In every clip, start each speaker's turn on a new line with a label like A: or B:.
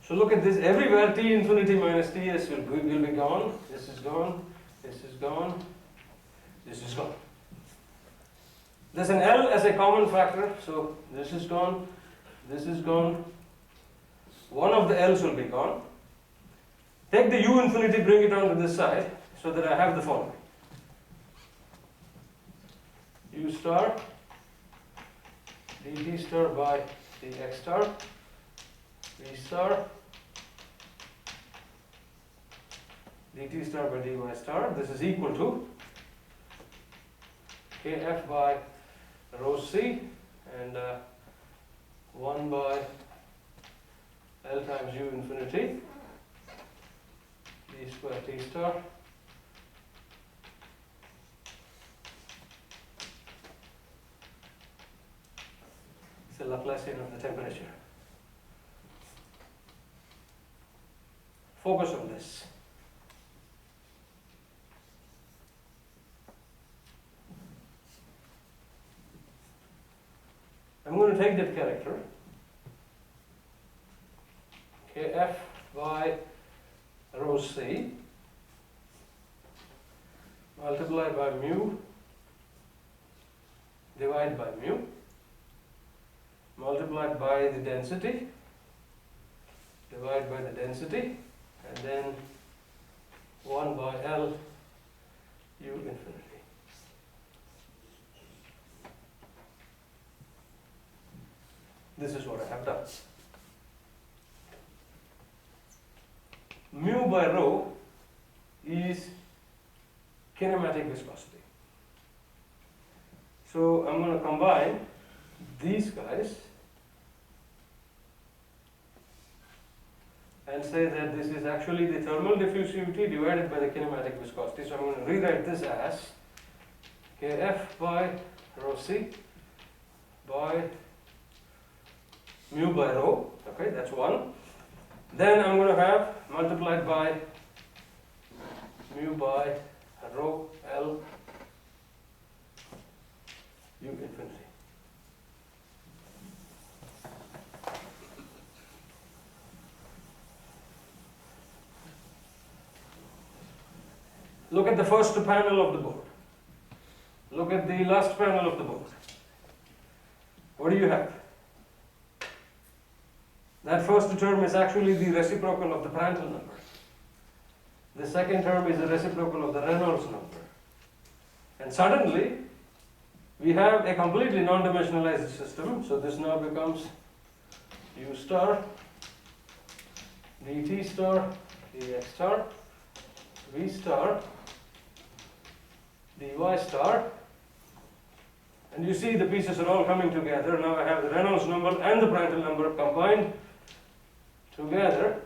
A: So look at this, everywhere T infinity minus Ts will be gone. This is gone, this is gone, this is gone. There's an L as a common factor, so this is gone, this is gone. One of the L's will be gone. Take the U infinity, bring it onto this side, so that I have the following. U star dt star by dx star v star dt star by dy star. This is equal to kf by rho c and 1 by L times U infinity d square t star it's the Laplacian of the temperature. Focus on this. I'm going to take that character kf by rho c multiplied by mu divided by mu multiplied by the density divided by the density and then 1 by L U infinity. This is what I have done. Mu by rho is kinematic viscosity. So I'm going to combine these guys and say that this is actually the thermal diffusivity divided by the kinematic viscosity. So I'm going to rewrite this as kf by rho c by mu by rho. Okay, that's one. Then I'm going to have multiplied by mu by rho L U infinity. Look at the first panel of the board. Look at the last panel of the board. What do you have? That first term is actually the reciprocal of the Prandtl number. The second term is the reciprocal of the Reynolds number. And suddenly, we have a completely non-dimensionalized system. So this now becomes U star, dt star, dx star, v star, dy star. And you see the pieces are all coming together. Now I have the Reynolds number and the Prandtl number combined together,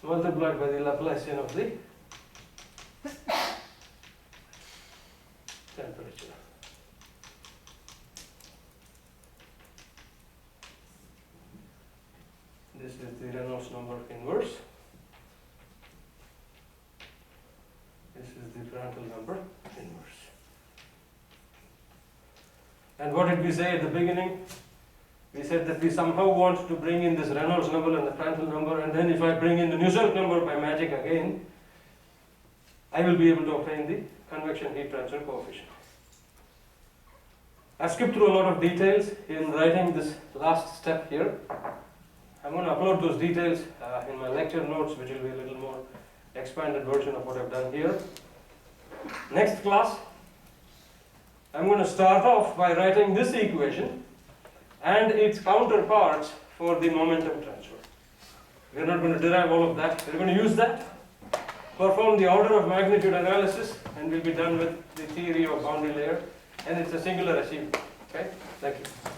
A: multiplied by the Laplacian of the temperature. This is the Reynolds number inverse. This is the Prandtl number inverse. And what did we say at the beginning? We said that we somehow want to bring in this Reynolds number and the Prandtl number, and then if I bring in the Nusselt number by magic again, I will be able to obtain the convection heat transfer coefficient. I've skipped through a lot of details in writing this last step here. I'm going to upload those details in my lecture notes, which will be a little more expanded version of what I've done here. Next class, I'm going to start off by writing this equation and its counterparts for the momentum transfer. We're not going to derive all of that. We're going to use that, perform the order of magnitude analysis, and we'll be done with the theory of boundary layer, and it's a singular achievement. Okay? Thank you.